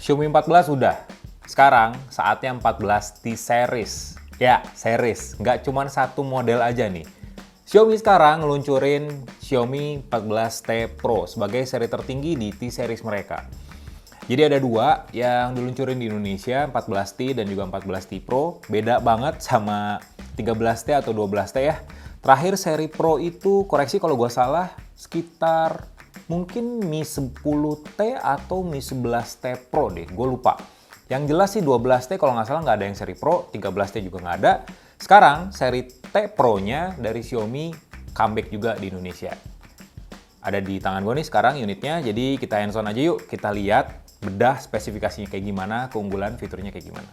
Xiaomi 14 udah. Sekarang saatnya 14T series. Ya, series. Nggak cuma satu model aja nih. Xiaomi sekarang ngeluncurin Xiaomi 14T Pro sebagai seri tertinggi di T series mereka. Jadi ada dua yang diluncurin di Indonesia, 14T dan juga 14T Pro. Beda banget sama 13T atau 12T ya. Terakhir seri Pro itu, koreksi kalau gue salah, sekitar mungkin Mi 10T atau Mi 11T Pro deh, gue lupa. Yang jelas sih 12T kalau nggak salah nggak ada yang seri Pro, 13T juga nggak ada. Sekarang seri T Pro-nya dari Xiaomi comeback juga di Indonesia. Ada di tangan gue nih sekarang unitnya, jadi kita hands-on aja yuk. Kita lihat bedah spesifikasinya kayak gimana, keunggulan fiturnya kayak gimana.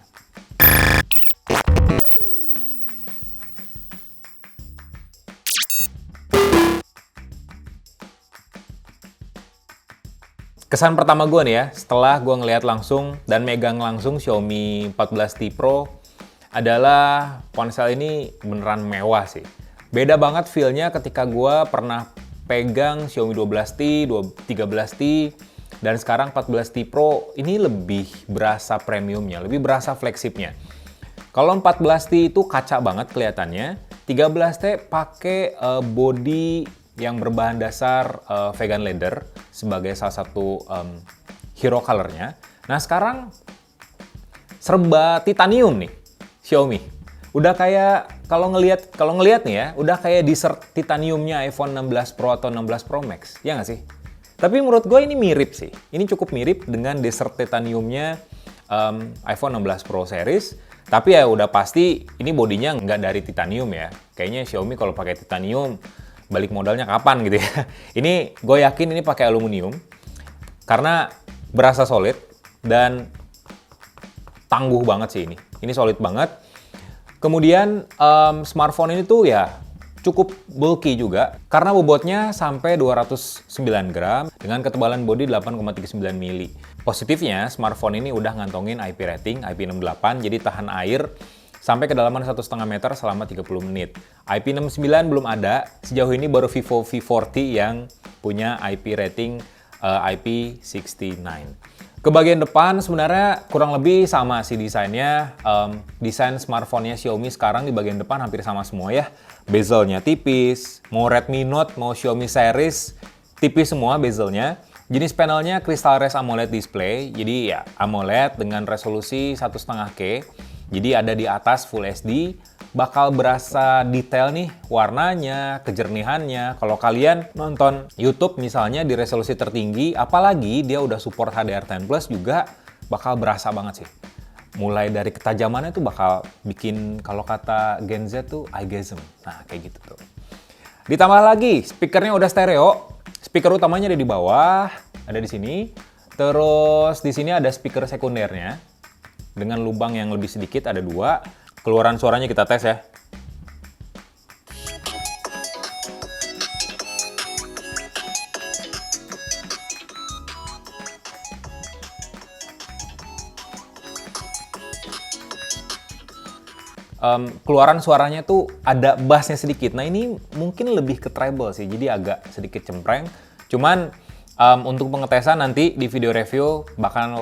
Kesan pertama gue nih ya, setelah gue ngeliat langsung dan megang langsung Xiaomi 14T Pro adalah ponsel ini beneran mewah sih. Beda banget feel-nya ketika gue pernah pegang Xiaomi 12T, 13T, dan sekarang 14T Pro ini lebih berasa premiumnya, lebih berasa flagshipnya. Kalau 14T itu kaca banget kelihatannya, 13T pakai body yang berbahan dasar vegan leather sebagai salah satu hero color-nya. Nah sekarang serba titanium nih Xiaomi. Udah kayak kalau ngelihat nih ya, udah kayak dessert titaniumnya iPhone 16 Pro atau 16 Pro Max. Ya nggak sih? Tapi menurut gue ini mirip sih. Ini cukup mirip dengan dessert titaniumnya iPhone 16 Pro series. Tapi ya udah pasti ini bodinya nggak dari titanium ya. Kayaknya Xiaomi kalau pakai titanium balik modalnya kapan gitu ya. Ini gue yakin ini pakai aluminium karena berasa solid dan tangguh banget sih ini. Ini solid banget. Kemudian smartphone ini tuh ya cukup bulky juga karena bobotnya sampai 209 gram dengan ketebalan bodi 8,39 mili. Positifnya smartphone ini udah ngantongin IP rating IP68 jadi tahan air sampai kedalaman 1,5 meter selama 30 menit. IP69 belum ada, sejauh ini baru Vivo V40 yang punya IP rating IP69. Ke bagian depan sebenarnya kurang lebih sama sih desainnya. Desain smartphone-nya Xiaomi sekarang di bagian depan hampir sama semua ya. Bezelnya tipis, mau Redmi Note, mau Xiaomi series, tipis semua bezelnya. Jenis panelnya Crystal Res AMOLED display, jadi ya AMOLED dengan resolusi 1,5K. Jadi ada di atas Full HD, bakal berasa detail nih warnanya, kejernihannya. Kalau kalian nonton YouTube misalnya di resolusi tertinggi, apalagi dia udah support HDR10+ juga bakal berasa banget sih. Mulai dari ketajamannya tuh bakal bikin kalau kata Gen Z tuh eyegasm. Nah, kayak gitu tuh. Ditambah lagi, speakernya udah stereo. Speaker utamanya ada di bawah, ada di sini. Terus di sini ada speaker sekundernya dengan lubang yang lebih sedikit, ada 2. Keluaran suaranya kita tes ya. Keluaran suaranya tuh ada bassnya sedikit. Nah ini mungkin lebih ke treble sih, jadi agak sedikit cempreng. Cuman untuk pengetesan nanti di video review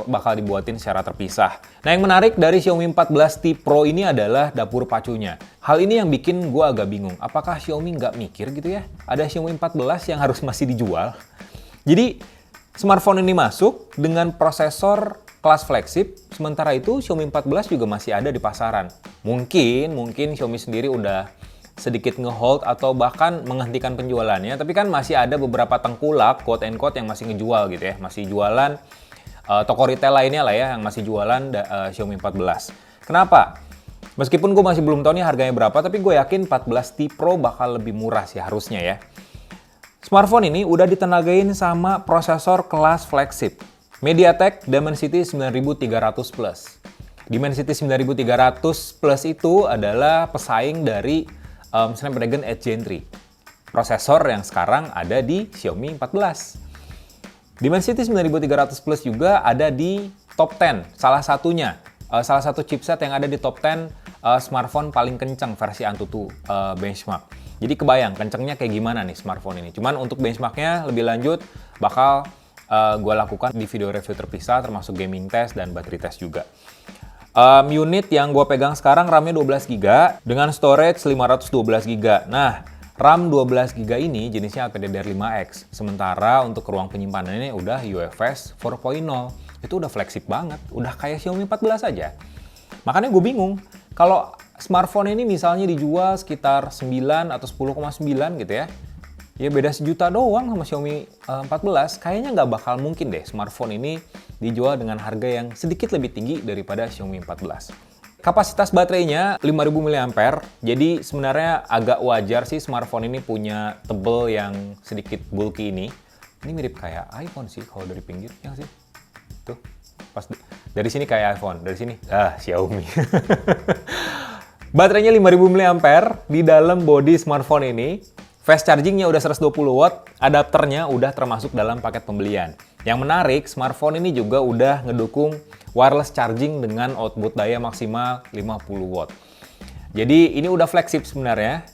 bakal dibuatin secara terpisah. Nah yang menarik dari Xiaomi 14T Pro ini adalah dapur pacunya. Hal ini yang bikin gue agak bingung. Apakah Xiaomi nggak mikir gitu ya? Ada Xiaomi 14 yang harus masih dijual. Jadi smartphone ini masuk dengan prosesor kelas flagship, sementara itu Xiaomi 14 juga masih ada di pasaran. Mungkin Xiaomi sendiri udah sedikit ngehold atau bahkan menghentikan penjualannya, tapi kan masih ada beberapa tengkulak, quote and quote, yang masih ngejual gitu ya, masih jualan toko retail lainnya lah ya, yang masih jualan Xiaomi 14. Kenapa? Meskipun gue masih belum tahu nih harganya berapa, tapi gue yakin 14T Pro bakal lebih murah sih harusnya ya. Smartphone ini udah ditenagain sama prosesor kelas flagship, MediaTek Dimensity 9300 Plus. Dimensity 9300 Plus itu adalah pesaing dari Snapdragon 8 Gen 3. Prosesor yang sekarang ada di Xiaomi 14. Dimensity 9300 Plus juga ada di top 10, salah satunya. Salah satu chipset yang ada di top 10 smartphone paling kencang versi Antutu benchmark. Jadi kebayang kencengnya kayak gimana nih smartphone ini. Cuman untuk benchmarknya lebih lanjut bakal gue lakukan di video review terpisah, termasuk gaming test dan battery test juga. Unit yang gue pegang sekarang RAM-nya 12GB dengan storage 512GB. Nah, RAM 12GB ini jenisnya LPDDR5X. Sementara untuk ruang penyimpanannya udah UFS 4.0. Itu udah flagship banget, udah kayak Xiaomi 14 aja. Makanya gue bingung, kalau smartphone ini misalnya dijual sekitar 9 atau 10,9 gitu ya. Ya beda sejuta doang sama Xiaomi 14, kayaknya nggak bakal mungkin deh smartphone ini dijual dengan harga yang sedikit lebih tinggi daripada Xiaomi 14. Kapasitas baterainya 5000 mAh, jadi sebenarnya agak wajar sih smartphone ini punya tebel yang sedikit bulky ini. Ini mirip kayak iPhone sih kalau dari pinggir, ya sih? Tuh, pas dari sini kayak iPhone, dari sini, Xiaomi. Baterainya 5000 mAh di dalam body smartphone ini. Fast chargingnya udah 120 watt, adapternya udah termasuk dalam paket pembelian. Yang menarik, smartphone ini juga udah ngedukung wireless charging dengan output daya maksimal 50 watt. Jadi ini udah flagship sebenarnya.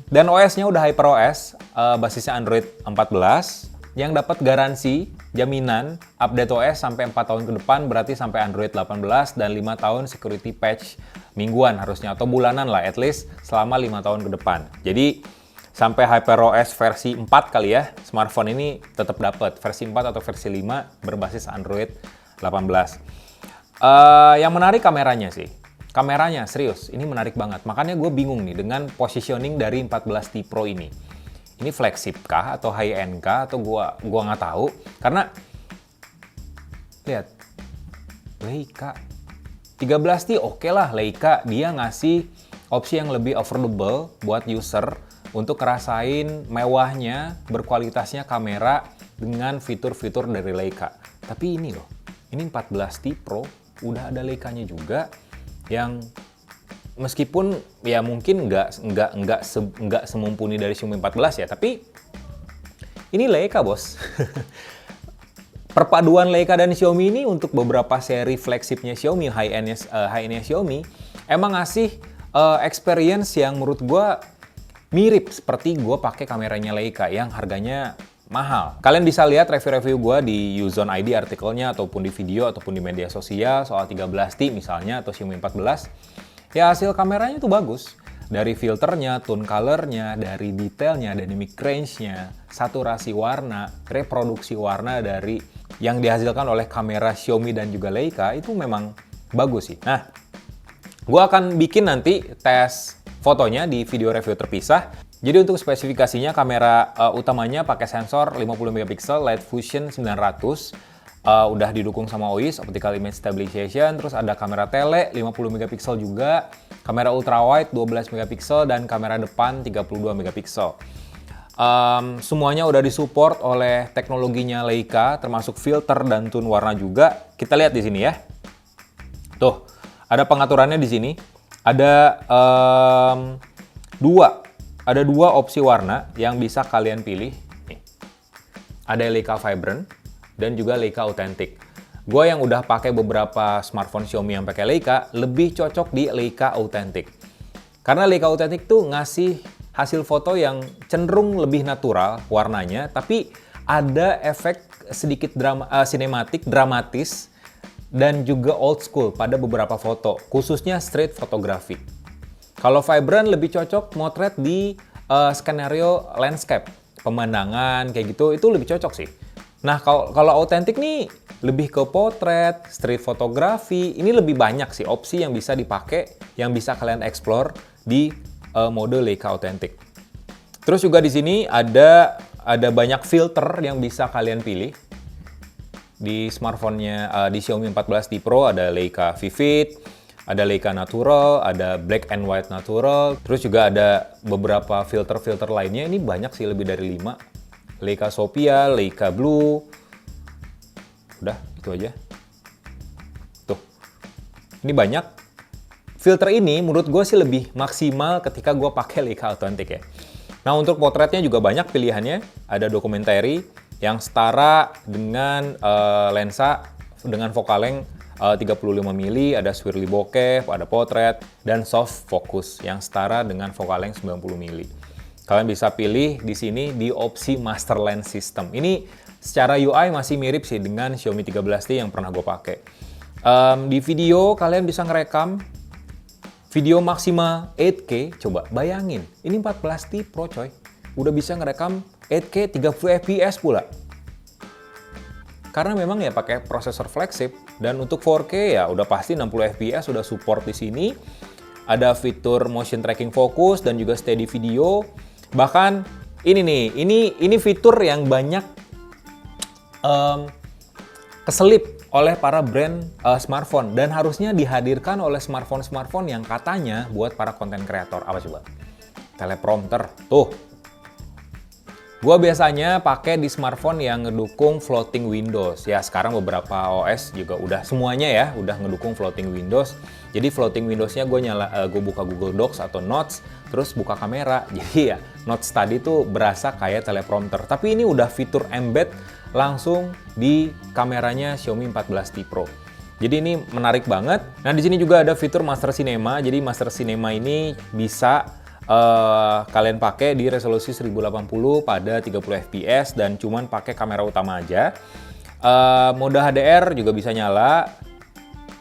Dan OS-nya udah HyperOS, basisnya Android 14, yang dapat garansi, jaminan, update OS sampai 4 tahun ke depan, berarti sampai Android 18, dan 5 tahun security patch mingguan harusnya, atau bulanan lah, at least selama 5 tahun ke depan. Jadi sampai HyperOS versi 4 kali ya, smartphone ini tetap dapat versi 4 atau versi 5 berbasis Android 18. Yang menarik kameranya sih. Kameranya serius, ini menarik banget. Makanya gue bingung nih dengan positioning dari 14T Pro ini. Ini flagship kah atau high end kah atau gua nggak tahu. Karena lihat Leica 13T oke lah, Leica dia ngasih opsi yang lebih affordable buat user untuk ngerasain mewahnya, berkualitasnya kamera dengan fitur-fitur dari Leica. Tapi ini loh, ini 14T Pro udah ada Leica-nya juga yang meskipun ya mungkin nggak semumpuni dari Xiaomi 14 ya, tapi ini Leica bos. Perpaduan Leica dan Xiaomi ini untuk beberapa seri flagshipnya Xiaomi, high-endnya Xiaomi, emang ngasih experience yang menurut gue mirip seperti gue pakai kameranya Leica yang harganya mahal. Kalian bisa lihat review-review gue di Uzone ID artikelnya ataupun di video ataupun di media sosial soal 13T misalnya atau Xiaomi 14. Ya hasil kameranya tuh bagus. Dari filternya, tone colornya, dari detailnya, dynamic range-nya, saturasi warna, reproduksi warna dari yang dihasilkan oleh kamera Xiaomi dan juga Leica itu memang bagus sih. Nah, gue akan bikin nanti tes fotonya di video review terpisah. Jadi untuk spesifikasinya kamera utamanya pakai sensor 50 megapiksel Light Fusion 900. Udah didukung sama OIS, Optical Image Stabilization, terus ada kamera tele 50 megapiksel juga, kamera ultrawide 12 megapiksel dan kamera depan 32 megapiksel. Semuanya udah disupport oleh teknologinya Leica, termasuk filter dan tone warna juga. Kita lihat di sini ya. Tuh, ada pengaturannya di sini. Ada dua opsi warna yang bisa kalian pilih. Nih. Ada Leica Vibrant dan juga Leica Authentic. Gue yang udah pakai beberapa smartphone Xiaomi yang pakai Leica, lebih cocok di Leica Authentic. Karena Leica Authentic tuh ngasih hasil foto yang cenderung lebih natural warnanya, tapi ada efek sedikit sinematik, dramatis, dan juga old school pada beberapa foto, khususnya street photography. Kalau Vibrant lebih cocok motret di skenario landscape, pemandangan kayak gitu, itu lebih cocok sih. Nah, kalau Authentic nih lebih ke potret, street photography, ini lebih banyak sih opsi yang bisa dipakai, yang bisa kalian explore di mode Leica Authentic. Terus juga di sini ada banyak filter yang bisa kalian pilih. Di smartphone-nya di Xiaomi 14T Pro ada Leica Vivid, ada Leica Natural, ada Black and White Natural, terus juga ada beberapa filter-filter lainnya, ini banyak sih, lebih dari 5. Leica Sophia, Leica Blue, udah itu aja. Tuh, ini banyak. Filter ini menurut gue sih lebih maksimal ketika gue pakai Leica Authentic ya. Nah untuk potretnya juga banyak pilihannya, ada documentary yang setara dengan lensa dengan focal length 35 mili, ada swirly bokeh, ada potret, dan soft focus yang setara dengan focal length 90 mili. Kalian bisa pilih di sini di opsi Master Lens System. Ini secara UI masih mirip sih dengan Xiaomi 13T yang pernah gue pakai. Di video kalian bisa ngerekam video maksimal 8K, coba bayangin, ini 14T Pro coy, udah bisa ngerekam 8K 30 fps pula. Karena memang ya pakai prosesor flagship, dan untuk 4K ya udah pasti 60 fps udah support di sini. Ada fitur motion tracking fokus dan juga steady video. Bahkan ini nih, ini fitur yang banyak keselip oleh para brand smartphone dan harusnya dihadirkan oleh smartphone yang katanya buat para konten kreator. Apa coba? Teleprompter. Tuh. Gua biasanya pakai di smartphone yang ngedukung floating Windows. Ya, sekarang beberapa OS juga udah semuanya ya, udah ngedukung floating Windows. Jadi floating Windows-nya gue buka Google Docs atau Notes, terus buka kamera. Jadi ya, Notes tadi tuh berasa kayak teleprompter. Tapi ini udah fitur embed langsung di kameranya Xiaomi 14T Pro. Jadi ini menarik banget. Nah, di sini juga ada fitur Master Cinema. Jadi Master Cinema ini bisa kalian pakai di resolusi 1080 pada 30 fps dan cuman pakai kamera utama aja. Mode HDR juga bisa nyala.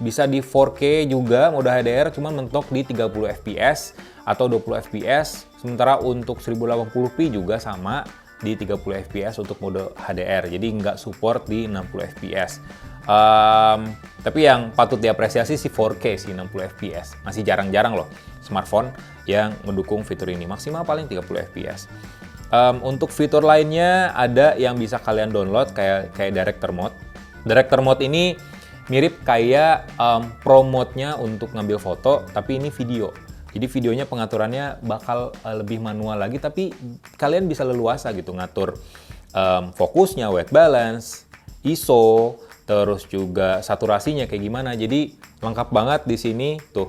Bisa di 4K juga mode HDR, cuman mentok di 30 fps atau 20 fps. Sementara untuk 1080p juga sama di 30 fps untuk mode HDR. Jadi nggak support di 60 fps. Tapi yang patut diapresiasi sih 4K sih 60 fps. Masih jarang-jarang loh smartphone yang mendukung fitur ini. Maksimal paling 30 fps. Untuk fitur lainnya ada yang bisa kalian download kayak Director Mode. Director Mode ini mirip kayak Pro Mode-nya untuk ngambil foto, tapi ini video. Jadi videonya pengaturannya bakal lebih manual lagi, tapi kalian bisa leluasa gitu ngatur fokusnya, white balance, ISO, terus juga saturasinya kayak gimana. Jadi lengkap banget di sini tuh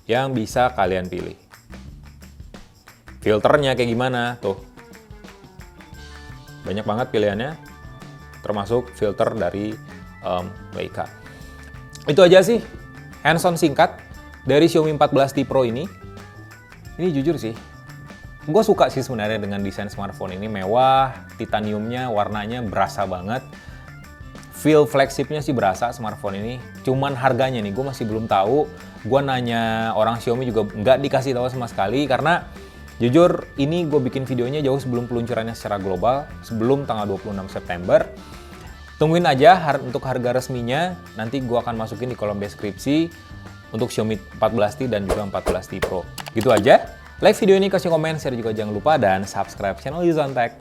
yang bisa kalian pilih. Filternya kayak gimana tuh. Banyak banget pilihannya, termasuk filter dari Leica. Itu aja sih hands-on singkat dari Xiaomi 14T Pro ini. Ini jujur sih, gue suka sih sebenarnya dengan desain smartphone ini. Mewah, titaniumnya, warnanya berasa banget. Feel flagshipnya sih berasa smartphone ini. Cuman harganya nih, gue masih belum tahu. Gue nanya orang Xiaomi juga nggak dikasih tahu sama sekali. Karena jujur, ini gue bikin videonya jauh sebelum peluncurannya secara global. Sebelum tanggal 26 September. Tungguin aja untuk harga resminya. Nanti gue akan masukin di kolom deskripsi untuk Xiaomi 14T dan juga 14T Pro. Gitu aja. Like video ini, kasih komen, share juga jangan lupa, dan subscribe channel Yuzon Tech.